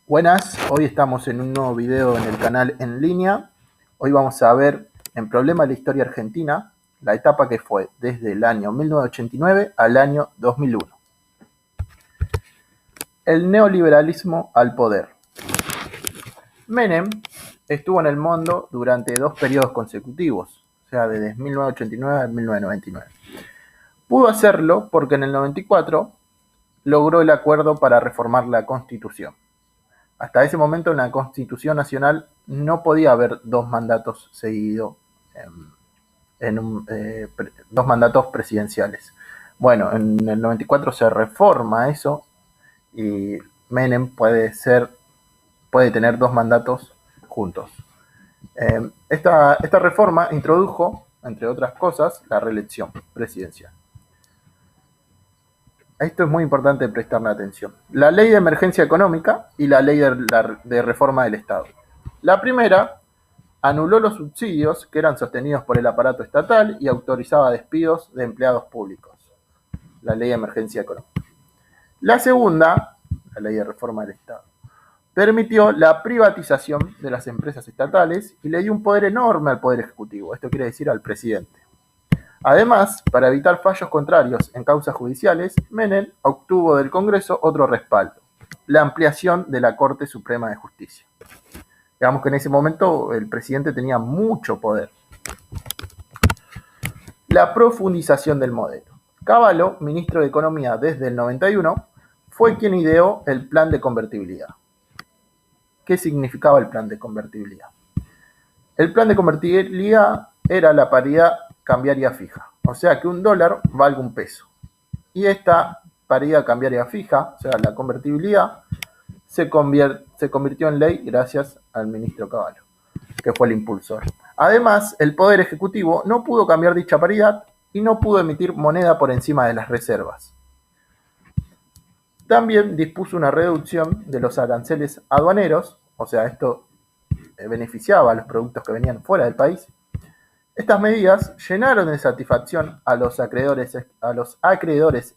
Buenas, hoy estamos en un nuevo video en el canal En Línea. Hoy vamos a ver en Problema de la Historia Argentina la etapa que fue desde el año 1989 al año 2001. El neoliberalismo al poder. Menem estuvo en el mundo durante 2 periodos consecutivos, o sea, desde 1989 a 1999. Pudo hacerlo porque en el 94 logró el acuerdo para reformar la Constitución. Hasta ese momento en la Constitución Nacional no podía haber 2 mandatos seguidos, dos mandatos presidenciales. Bueno, en el 94 se reforma eso y Menem puede tener 2 mandatos juntos. Esta reforma introdujo, entre otras cosas, la reelección presidencial. Esto es muy importante prestarle atención. La ley de emergencia económica y la ley de reforma del Estado. La primera anuló los subsidios que eran sostenidos por el aparato estatal y autorizaba despidos de empleados públicos. La ley de emergencia económica. La segunda, la ley de reforma del Estado, permitió la privatización de las empresas estatales y le dio un poder enorme al Poder Ejecutivo, esto quiere decir al presidente. Además, para evitar fallos contrarios en causas judiciales, Menem obtuvo del Congreso otro respaldo, la ampliación de la Corte Suprema de Justicia. Digamos que en ese momento el presidente tenía mucho poder. La profundización del modelo. Cavallo, ministro de Economía desde el 91, fue quien ideó el plan de convertibilidad. ¿Qué significaba el plan de convertibilidad? El plan de convertibilidad era la paridad cambiaria fija, o sea que un dólar valga un peso. Y esta paridad cambiaria fija, o sea la convertibilidad, se convirtió en ley gracias al ministro Cavallo, que fue el impulsor. Además, el Poder Ejecutivo no pudo cambiar dicha paridad y no pudo emitir moneda por encima de las reservas. También dispuso una reducción de los aranceles aduaneros, o sea, esto beneficiaba a los productos que venían fuera del país. Estas medidas llenaron de satisfacción a los acreedores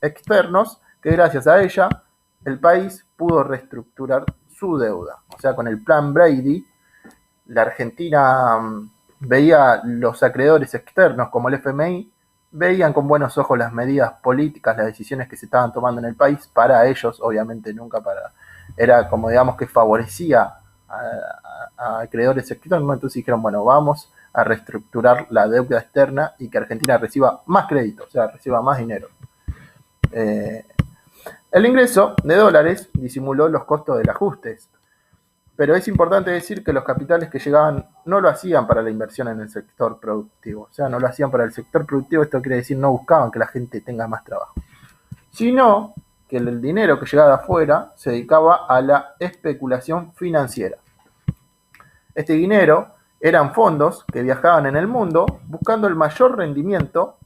externos, que gracias a ella el país pudo reestructurar su deuda. O sea, con el plan Brady, la Argentina veía los acreedores externos como el FMI, veían con buenos ojos las medidas políticas, las decisiones que se estaban tomando en el país, para ellos, obviamente nunca para... Era como digamos que favorecía a acreedores externos, entonces dijeron, bueno, vamos a reestructurar la deuda externa y que Argentina reciba más crédito, o sea, reciba más dinero. El ingreso de dólares disimuló los costos del ajuste, pero es importante decir que los capitales que llegaban no lo hacían para la inversión en el sector productivo, o sea, no lo hacían para el sector productivo, esto quiere decir no buscaban que la gente tenga más trabajo, sino que el dinero que llegaba de afuera se dedicaba a la especulación financiera. Este dinero eran fondos que viajaban en el mundo buscando el mayor rendimiento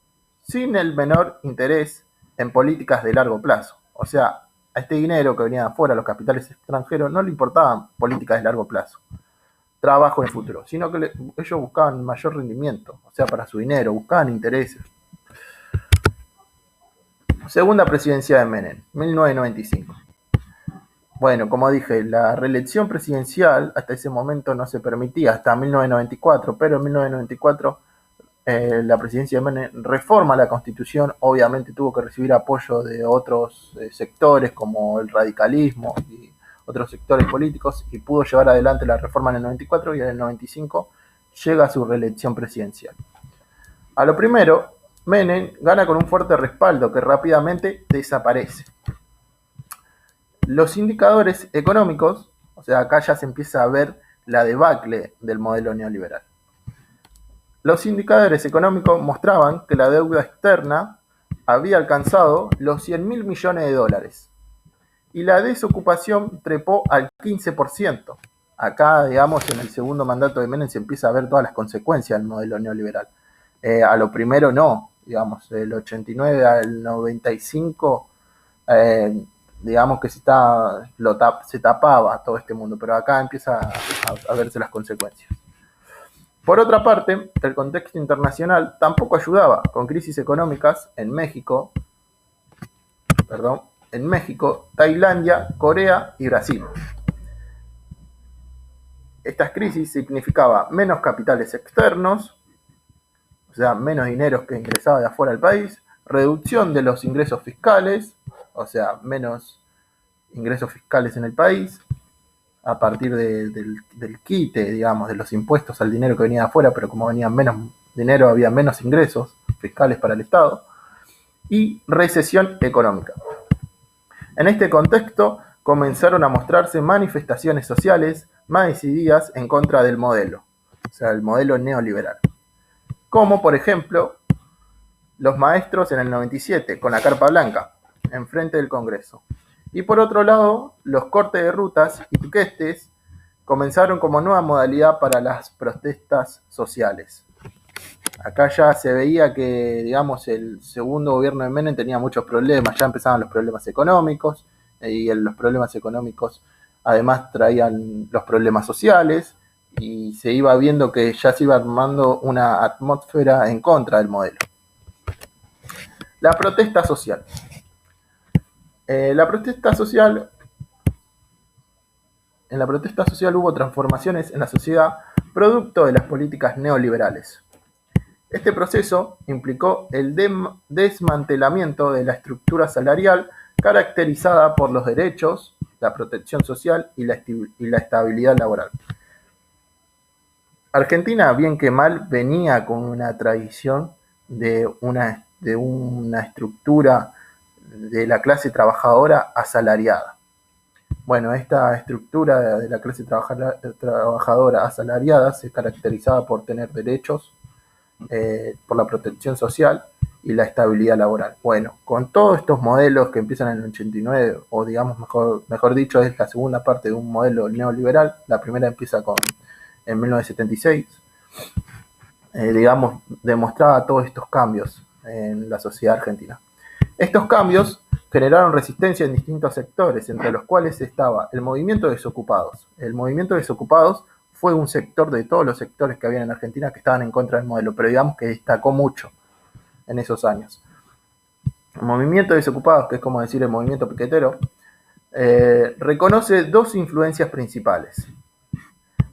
sin el menor interés en políticas de largo plazo. O sea, a este dinero que venía de afuera, los capitales extranjeros, no le importaban políticas de largo plazo, trabajo en el futuro, sino que ellos buscaban mayor rendimiento, o sea, para su dinero, buscaban intereses. Segunda presidencia de Menem, 1995. Bueno, como dije, la reelección presidencial hasta ese momento no se permitía, hasta 1994, pero en 1994 la presidencia de Menem reforma la Constitución, obviamente tuvo que recibir apoyo de otros sectores como el radicalismo y otros sectores políticos y pudo llevar adelante la reforma en el 94 y en el 95 llega a su reelección presidencial. A lo primero, Menem gana con un fuerte respaldo que rápidamente desaparece. Los indicadores económicos, o sea, acá ya se empieza a ver la debacle del modelo neoliberal. Los indicadores económicos mostraban que la deuda externa había alcanzado los 100.000 millones de dólares y la desocupación trepó al 15%. Acá, digamos, en el segundo mandato de Menem se empieza a ver todas las consecuencias del modelo neoliberal. A lo primero no, digamos, del 89 al 95, digamos que se tapaba todo este mundo, pero acá empieza a verse las consecuencias. Por otra parte, el contexto internacional tampoco ayudaba, con crisis económicas en México, Tailandia, Corea y Brasil. Estas crisis significaba menos capitales externos, o sea, menos dinero que ingresaba de afuera al país, reducción de los ingresos fiscales, o sea, menos ingresos fiscales en el país, a partir del quite, digamos, de los impuestos al dinero que venía de afuera, pero como venía menos dinero, había menos ingresos fiscales para el Estado, y recesión económica. En este contexto comenzaron a mostrarse manifestaciones sociales más decididas en contra del modelo, o sea, el modelo neoliberal. Como, por ejemplo, los maestros en el 97, con la carpa blanca, enfrente del Congreso. Y por otro lado, los cortes de rutas y piquetes comenzaron como nueva modalidad para las protestas sociales. Acá ya se veía que, digamos, el segundo gobierno de Menem tenía muchos problemas, ya empezaban los problemas económicos, y los problemas económicos además traían los problemas sociales, y se iba viendo que ya se iba armando una atmósfera en contra del modelo. La protesta social. En la protesta social hubo transformaciones en la sociedad producto de las políticas neoliberales. Este proceso implicó el desmantelamiento de la estructura salarial caracterizada por los derechos, la protección social y la estabilidad laboral. Argentina, bien que mal, venía con una tradición de una estructura de la clase trabajadora asalariada. Bueno, esta estructura de la clase trabajadora asalariada se caracterizaba por tener derechos, por la protección social y la estabilidad laboral. Bueno, con todos estos modelos que empiezan en el 89, o digamos mejor dicho, es la segunda parte de un modelo neoliberal, la primera empieza en 1976, digamos, demostraba todos estos cambios en la sociedad argentina. Estos cambios generaron resistencia en distintos sectores, entre los cuales estaba el movimiento de desocupados. El movimiento de desocupados fue un sector de todos los sectores que había en Argentina que estaban en contra del modelo, pero digamos que destacó mucho en esos años. El movimiento de desocupados, que es como decir el movimiento piquetero, reconoce dos influencias principales.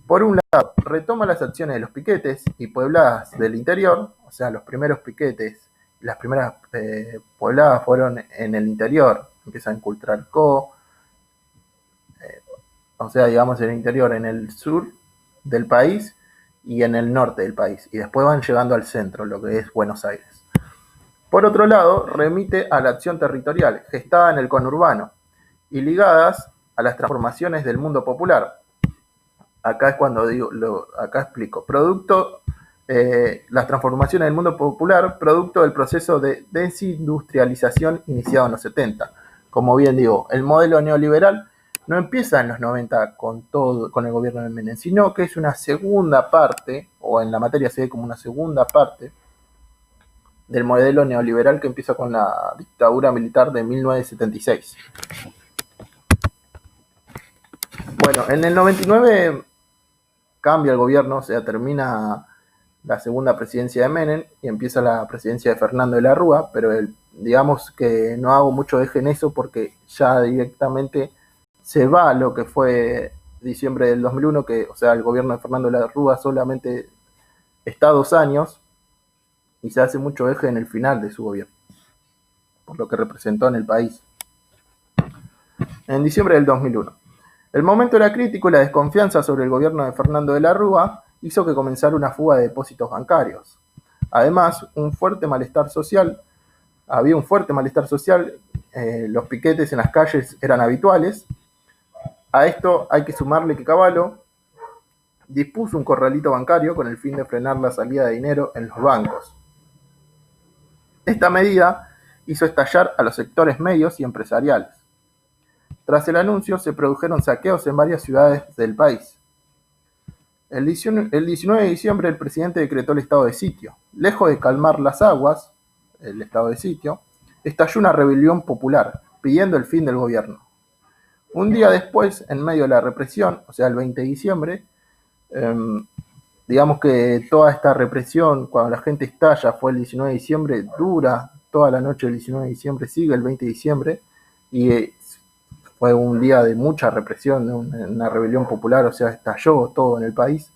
Por un lado, retoma las acciones de los piquetes y puebladas del interior, o sea, los primeros piquetes, las primeras puebladas fueron en el interior, empieza en Cultralcó, o sea, digamos en el interior, en el sur del país y en el norte del país, y después van llegando al centro, lo que es Buenos Aires. Por otro lado, remite a la acción territorial, gestada en el conurbano, y ligadas a las transformaciones del mundo popular. Acá es cuando digo, acá explico. Las transformaciones del mundo popular, producto del proceso de desindustrialización iniciado en los 70. Como bien digo, el modelo neoliberal no empieza en los 90 con el gobierno de Menem, sino que es una segunda parte, o en la materia se ve como una segunda parte, del modelo neoliberal que empieza con la dictadura militar de 1976. Bueno, en el 99 cambia el gobierno, o sea, termina la segunda presidencia de Menem y empieza la presidencia de Fernando de la Rúa, pero digamos que no hago mucho eje en eso porque ya directamente se va lo que fue diciembre del 2001, que, o sea, el gobierno de Fernando de la Rúa solamente está 2 años y se hace mucho eje en el final de su gobierno, por lo que representó en el país. En diciembre del 2001. El momento era crítico y la desconfianza sobre el gobierno de Fernando de la Rúa hizo que comenzara una fuga de depósitos bancarios. Además, había un fuerte malestar social, los piquetes en las calles eran habituales. A esto hay que sumarle que Cavallo dispuso un corralito bancario con el fin de frenar la salida de dinero en los bancos. Esta medida hizo estallar a los sectores medios y empresariales. Tras el anuncio, se produjeron saqueos en varias ciudades del país. El 19 de diciembre, el presidente decretó el estado de sitio. Lejos de calmar las aguas, el estado de sitio, estalló una rebelión popular, pidiendo el fin del gobierno. Un día después, en medio de la represión, o sea, el 20 de diciembre, digamos que toda esta represión, cuando la gente estalla, fue el 19 de diciembre, dura toda la noche del 19 de diciembre, sigue el 20 de diciembre, y fue un día de mucha represión, una rebelión popular, o sea, estalló todo en el país.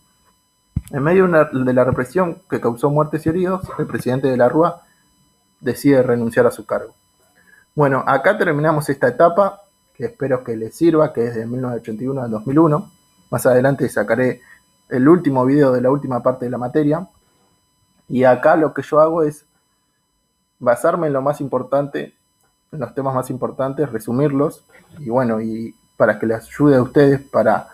En medio de la represión que causó muertes y heridos, el presidente de la Rúa decide renunciar a su cargo. Bueno, acá terminamos esta etapa, que espero que les sirva, que es de 1981 al 2001. Más adelante sacaré el último video de la última parte de la materia. Y acá lo que yo hago es basarme en lo más importante, en los temas más importantes, resumirlos, y bueno, y para que les ayude a ustedes para